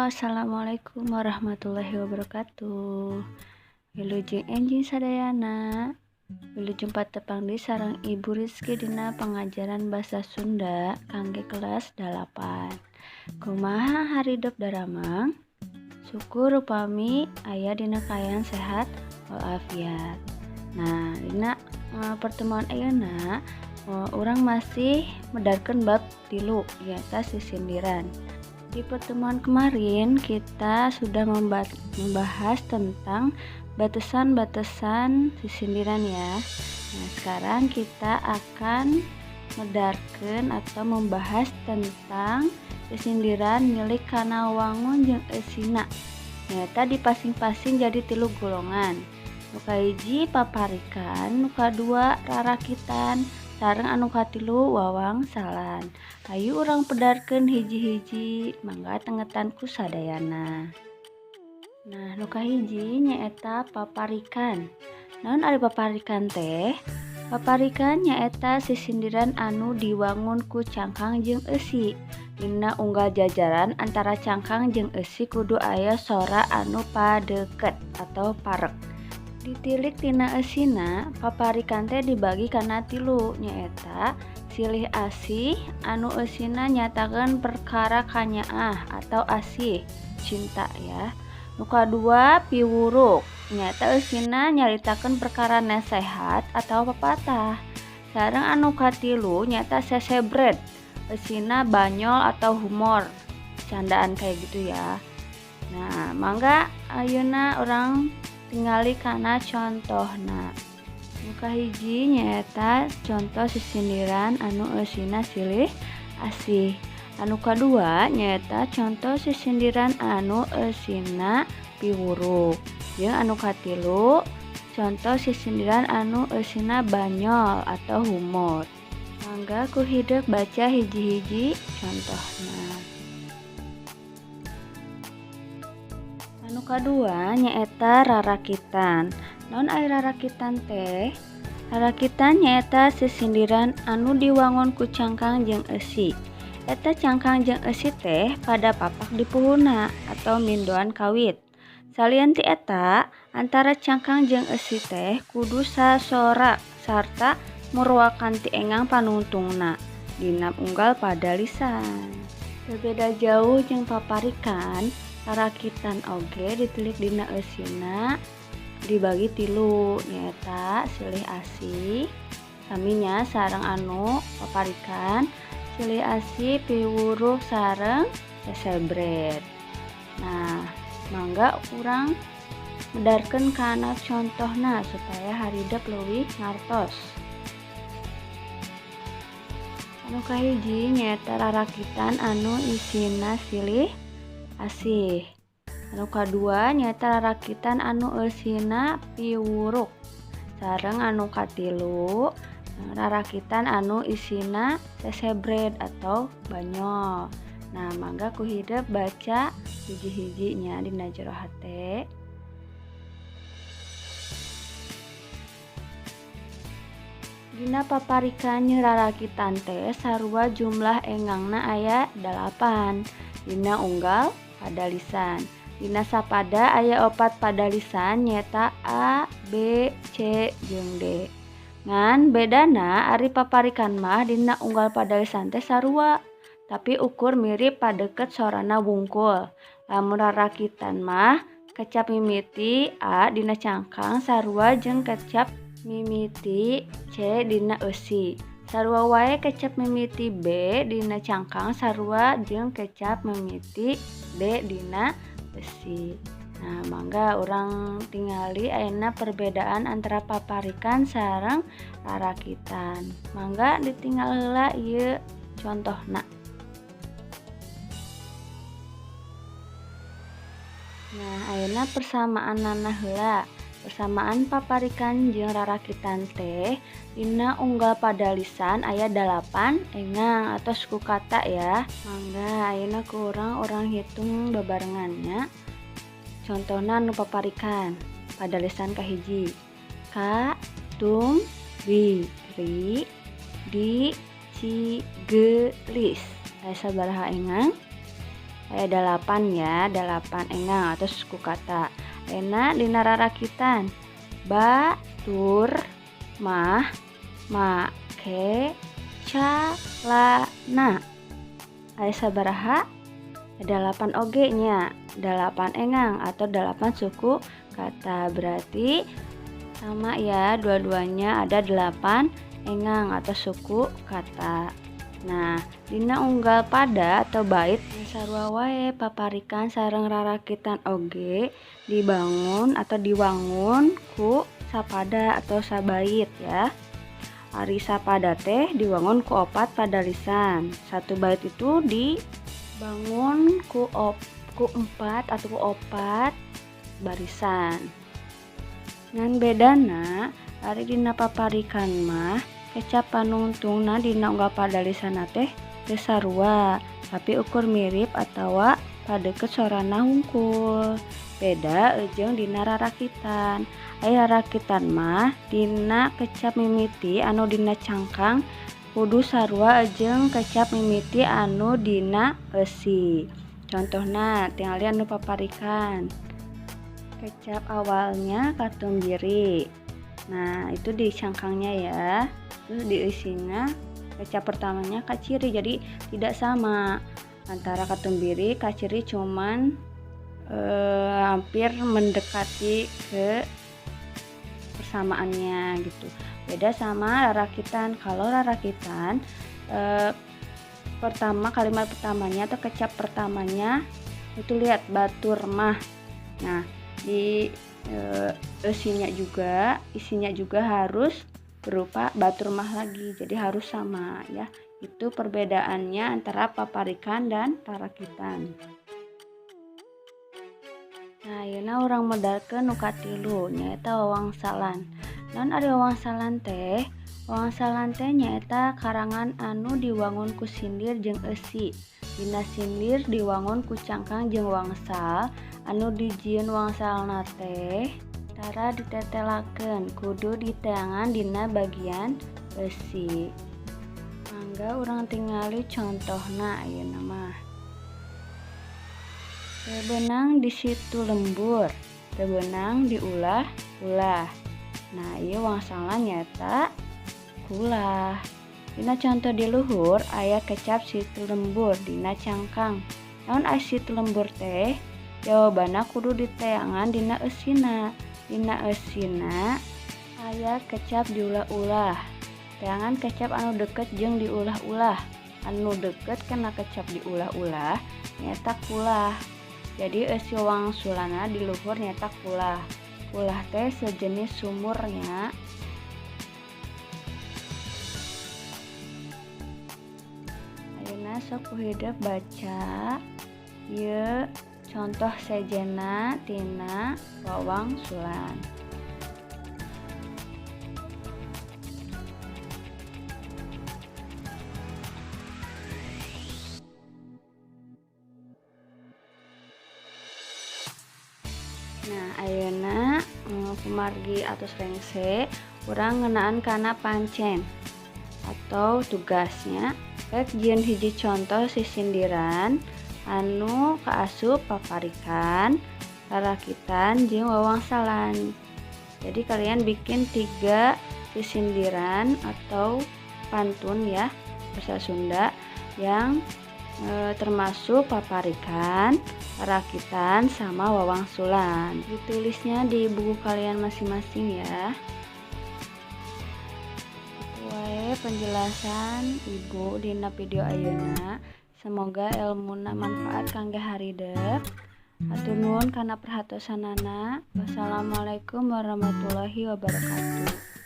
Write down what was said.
Assalamualaikum warahmatullahi wabarakatuh. Wilujeng enjing sadayana. Wilujeng patepang di sareng Ibu Rizky dina pengajaran basa Sunda kangge kelas 8. Kumaha haridep daramang? Syukur upami aya dina kaayaan sehat walafiat. Nah, dina pertemuan ayeuna urang masih medarkeun bab 3 yaitu sisindiran. Di pertemuan kemarin kita sudah membahas tentang batasan-batasan sisindiran ya. Nah, sekarang kita akan medarkeun atau membahas tentang sisindiran milik kana wangun jeung eusina. Nyata dipasing-pasing jadi 3 golongan. Nu kahiji paparikan, nu kadua rarakitan, sareng anu katilu wawangsalan. Hayu urang pedarkeun hiji-hiji, mangga tengetan ku sadayana. Nah, nu kahiji nyaeta paparikan. Naon ari paparikan teh? Paparikan nyaeta sisindiran anu diwangun ku cangkang jeung eusi. Dina unggal jajaran antara cangkang jeung eusi kudu aya sora anu padeuket atau parek. Ditilik tina eusina, paparikan teh dibagi kana 3 nyaeta silih asih anu eusina nyatakeun perkara kanyaah atau asih cinta ya. Nu kadua piwuruk nyata eusina nyaritakeun perkara nasehat atau pepatah. Sareng anu katilu nyata sesebred eusina banyol atau humor candaan kayak gitu ya. Nah, mangga ayeuna urang tingali kana contohna. Nu kahiji nyaeta contoh sisindiran anu eusina silih asih. Anu kadua nyaeta contoh sisindiran anu eusina piwuruk. Jeung anu katilu contoh sisindiran anu eusina banyol atau humor. Mangga ku hideuk baca hiji-hiji contohna. Anu kadua nyaeta rarakitan. Naon ari rarakitan teh? Rarakitan nyaeta sisindiran anu diwangun ku cangkang jeung eusi. Eta cangkang jeung eusi teh pada papak di puhuna atau mindoan kawit. Salieun ti eta, antara cangkang jeung eusi teh kudu sasora sarta muruakan ti engang panungtungna dina unggal pada lisan. Berbeda jauh jeung paparikan, rarakitan oge ditilik dina eusina dibagi 3 nyaeta silih asih saminya sareng anu paparikan, silih asih piwuruk sareng sesebred. Nah, mangga urang medarkeun kana contohna supaya haridep leuwih ngartos. Anu kahiji nyaeta rarakitan anu isina silih asih. Anu kadua nyaeta rarakitan anu eusina piwuruk. Sareng anu katilu rarakitan anu isina sesebred atau banyol. Nah, mangga ku hideuk baca hiji-hijinya dina jero hate. Dina paparikan jeung rarakitan teh sarua jumlah engangna aya 8. Dina unggal pada lisan. Dina sapada aya 4 pada lisan nyaeta A, B, C, jeung D. Ngan bedana ari paparikan mah dina unggal pada lisan teh sarua, tapi ukur mirip padeukeut sorana wungkul. Lamun rarakitan mah kecap mimiti A dina cangkang sarua jeung kecap mimiti C dina eusi. Sarua wae kecap mimiti B dina cangkang sarua jeung kecap mimiti D dina eusi. Nah, mangga urang tingali ayeuna perbedaan antara paparikan sareng rarakitan. Mangga ditinggal heula ieu contohna. Nah, ayeuna persamaanna heula. Persamaan paparikan jeung rarakitan teh dina unggal pada lisan aya 8 engang atau suku kata ya. Mangga ayeuna ku urang hitung bebarengannya. Contohna nu paparikan pada lisan kahiji. Ka, tung, wi, ri, di, ci, ge, lis. Aya sabaraha engang? aya 8 ya, 8 engang atau suku kata. Ayeuna dina rarakitan batur mah make calana. Aya sabaraha? 8 oge nya, 8 engang atau 8 suku kata. Berarti sama ya, dua-duanya ada 8 engang atau suku kata. Nah, dina unggal pada atau bait sarua wae paparikan sareng rarakitan oge dibangun atau diwangun ku sapada atau sabait ya. Ari sapada teh diwangun ku 4 padalisan. Satu bait itu dibangun ku 4 atau ku 4 barisan. Ngan bedana ari dina paparikan mah kecap panungtungna dina unggal padalisanna teh teu sarua, tapi ukur mirip atawa padeukeut sorana hungkul. Beda jeung dina rarakitan. Aya rarakitan mah dina kecap mimiti anu dina cangkang kudu sarua jeung kecap mimiti anu dina eusi. Contohna tingali anu paparikan. Kecap awalnya katumbiri. Nah, itu di cangkangnya ya. Terus diisinya kecap pertamanya kaciri, jadi tidak sama antara katumbiri kaciri, cuman hampir mendekati ke persamaannya gitu. Beda sama rarakitan. Kalau rarakitan kalimat pertamanya atau kecap pertamanya itu lihat batur mah. Nah, di isinya juga harus berupa batur mah lagi, jadi harus sama ya. Itu perbedaannya antara paparikan dan rarakitan. Nah, ayeuna urang medalkeun nu katilu nyaeta wawangsalan. Naon ari wawangsalan teh? Wawangsalan teh nyaeta karangan anu diwangun ku sindir jeung eusi. Dina sindir diwangun ku cangkang jeung wangsal. Anu dijieun wangsalna teh tara ditetelakeun, kudu diteangan dina bagian eusi. Mangga urang tingali contohna ayeuna mah. Teu beunang di situ lembur, teu beunang diulah-ulah. Nah, ieu wangsalna nyaeta kulah. Dina contoh di luhur aya kecap situ lembur dina cangkang. Naon aya situ lembur teh? Jawabanna kudu diteangan dina eusina. Dina eusina aya kecap diulah-ulah. Teangan kecap anu deket jeung diulah-ulah. Anu deket kana kecap diulah-ulah nyaeta kulah. Jadi eusi wangsulana di luhur nyaeta kulah. Kulah teh sejenis sumurnya. Ayeuna sok kuhideuk baca ieu contoh sejena tina wawangsulan. Nah, ayeuna kumargi atos rengse urang ngeunaan kana pancen atau tugasnya. Rek jieun hiji contoh sisindiran anu kaasup paparikan, rarakitan jeung wawangsalan. Jadi kalian bikin 3 sisindiran atau pantun ya bahasa Sunda yang termasuk paparikan, rarakitan sama wawangsulan. Ditulisnya di buku kalian masing-masing ya. Itu wae penjelasan Ibu dina video ayeuna. Semoga ilmuna manfaat kangge harideuk. Hatur nuhun kana perhatosanana. Wassalamualaikum warahmatullahi wabarakatuh.